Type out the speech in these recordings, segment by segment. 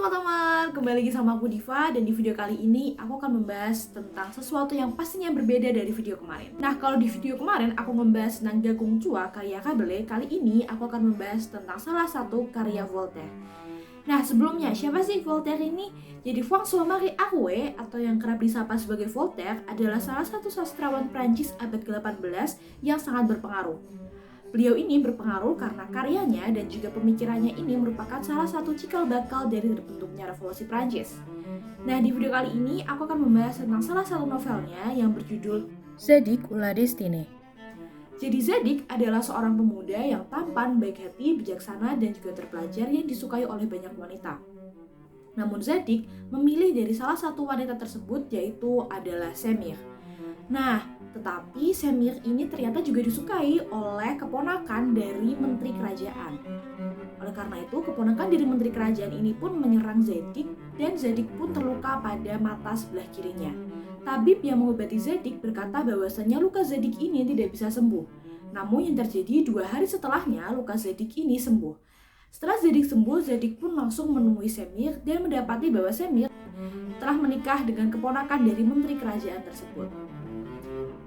teman-teman, kembali lagi sama aku Diva. Dan di video kali ini aku akan membahas tentang sesuatu yang pastinya berbeda dari video kemarin. Nah, kalau di video kemarin aku membahas tentang Gakung Chua karya Kabele, kali ini aku akan membahas tentang salah satu karya Voltaire. Nah, sebelumnya siapa sih Voltaire ini? Jadi François-Marie Arouet atau yang kerap disapa sebagai Voltaire adalah salah satu sastrawan Prancis abad ke-18 yang sangat berpengaruh. Beliau ini berpengaruh karena karyanya dan juga pemikirannya ini merupakan salah satu cikal bakal dari terbentuknya revolusi Prancis. Nah, di video kali ini aku akan membahas tentang salah satu novelnya yang berjudul Zadig ou la Destinée. Jadi Zadig adalah seorang pemuda yang tampan, baik hati, bijaksana, dan juga terpelajar yang disukai oleh banyak wanita. Namun Zadig memilih dari salah satu wanita tersebut, yaitu adalah Semir. Nah, tetapi Semir ini ternyata juga disukai oleh keponakan dari menteri kerajaan. Oleh karena itu, keponakan dari menteri kerajaan ini pun menyerang Zadig dan Zadig pun terluka pada mata sebelah kirinya. Tabib yang mengobati Zadig berkata bahwasanya luka Zadig ini tidak bisa sembuh. Namun yang terjadi 2 hari setelahnya, luka Zadig ini sembuh. Setelah Zadig sembuh, Zadig pun langsung menemui Semir dan mendapati bahwa Semir telah menikah dengan keponakan dari menteri kerajaan tersebut.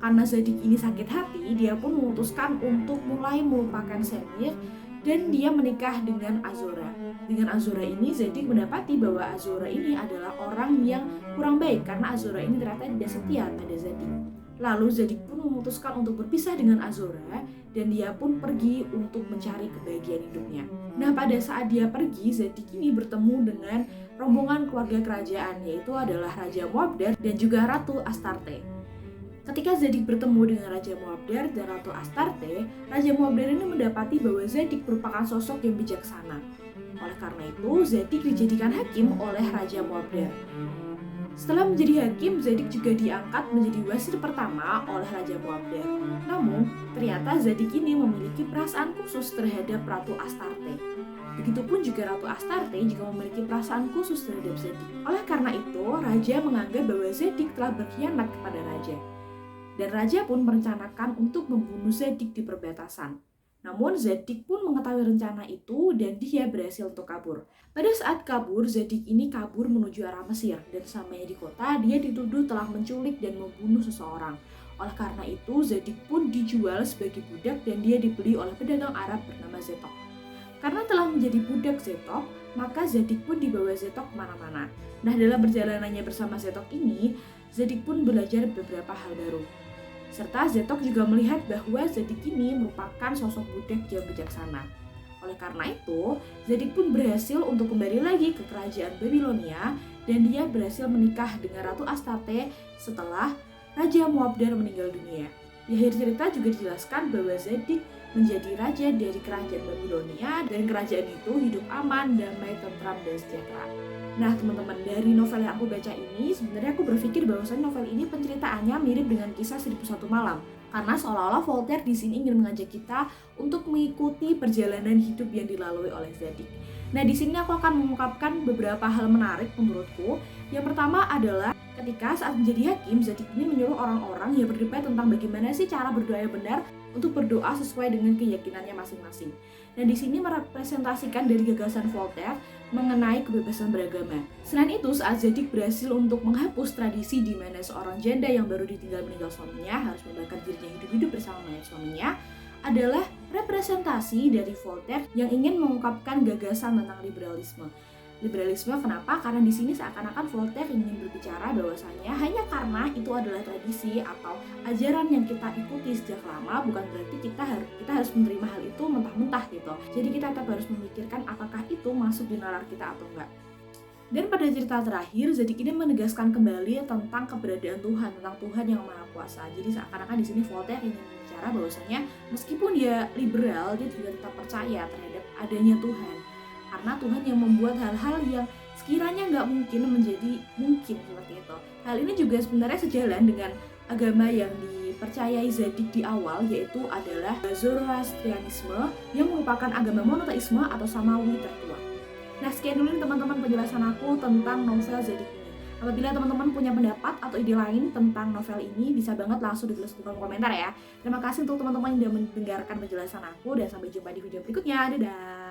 Karena Zadig ini sakit hati, dia pun memutuskan untuk mulai melupakan Semir dan dia menikah dengan Azora. Dengan Azora ini, Zadig mendapati bahwa Azora ini adalah orang yang kurang baik karena Azora ini ternyata tidak setia pada Zadig. Lalu Zadig pun memutuskan untuk berpisah dengan Azora dan dia pun pergi untuk mencari kebahagiaan hidupnya. Nah, pada saat dia pergi, Zadig ini bertemu dengan rombongan keluarga kerajaan, yaitu adalah Raja Moabdar dan juga Ratu Astarte. Ketika Zadig bertemu dengan Raja Moabdar dan Ratu Astarte, Raja Moabdar ini mendapati bahwa Zadig merupakan sosok yang bijaksana. Oleh karena itu, Zadig dijadikan hakim oleh Raja Moabdar. Setelah menjadi hakim, Zadig juga diangkat menjadi wazir pertama oleh Raja Moabdar. Namun, ternyata Zadig ini memiliki perasaan khusus terhadap Ratu Astarte. Begitupun juga Ratu Astarte juga memiliki perasaan khusus terhadap Zadig. Oleh karena itu, Raja menganggap bahwa Zadig telah berkhianat kepada Raja. Dan Raja pun merencanakan untuk membunuh Zadig di perbatasan. Namun Zadig pun mengetahui rencana itu dan dia berhasil untuk kabur. Pada saat kabur, Zadig ini kabur menuju arah Mesir dan sesamanya di kota dia dituduh telah menculik dan membunuh seseorang. Oleh karena itu, Zadig pun dijual sebagai budak dan dia dibeli oleh pedagang Arab bernama Zetok. Karena telah menjadi budak Zetok, maka Zadig pun dibawa Zetok kemana-mana. Nah, dalam perjalanannya bersama Zetok ini, Zadig pun belajar beberapa hal baru. Serta Zetok juga melihat bahwa Zadig ini merupakan sosok budak yang bijaksana. Oleh karena itu, Zadig pun berhasil untuk kembali lagi ke kerajaan Babilonia dan dia berhasil menikah dengan Ratu Astarte setelah Raja Moabdar meninggal dunia. Di akhir cerita juga dijelaskan bahwa Zadig menjadi raja dari kerajaan Babilonia dan kerajaan itu hidup aman, damai, tentram, dan sejahtera. Nah, teman-teman, dari novel yang aku baca ini, sebenarnya aku berpikir bahwasannya novel ini penceritaannya mirip dengan kisah 1001 Malam. Karena seolah-olah Voltaire di sini ingin mengajak kita untuk mengikuti perjalanan hidup yang dilalui oleh Zadig. Nah, di sini aku akan mengungkapkan beberapa hal menarik menurutku. Yang pertama adalah ketika saat menjadi hakim, Zadig ini menyuruh orang-orang yang berdebat tentang bagaimana sih cara berdoa yang benar untuk berdoa sesuai dengan keyakinannya masing-masing. Dan di sini merepresentasikan dari gagasan Voltaire mengenai kebebasan beragama. Selain itu, saat Zadig berhasil untuk menghapus tradisi di mana seorang janda yang baru ditinggal meninggal suaminya harus membakar dirinya hidup-hidup bersama mayat suaminya, adalah representasi dari Voltaire yang ingin mengungkapkan gagasan tentang liberalisme. Liberalisme kenapa? Karena di sini seakan-akan Voltaire ingin berbicara bahwasanya hanya karena itu adalah tradisi atau ajaran yang kita ikuti sejak lama, bukan berarti kita harus menerima hal itu mentah-mentah gitu. Jadi kita tetap harus memikirkan apakah itu masuk di nalar kita atau enggak. Dan pada cerita terakhir, Zadig ini menegaskan kembali tentang keberadaan Tuhan, tentang Tuhan yang Maha Kuasa. Jadi seakan-akan di sini Voltaire ingin berbicara bahwasanya meskipun dia liberal, dia juga tetap percaya terhadap adanya Tuhan. Karena Tuhan yang membuat hal-hal yang sekiranya nggak mungkin menjadi mungkin seperti itu. Hal ini juga sebenarnya sejalan dengan agama yang dipercayai Zadig di awal, yaitu adalah Zoroastrianisme yang merupakan agama monoteisme atau samawi tertua. Nah, sekian dulu teman-teman penjelasan aku tentang novel Zadig ini. Apabila teman-teman punya pendapat atau ide lain tentang novel ini, bisa banget langsung ditulis di kolom komentar ya. Terima kasih untuk teman-teman yang sudah mendengarkan penjelasan aku dan sampai jumpa di video berikutnya. Dadah!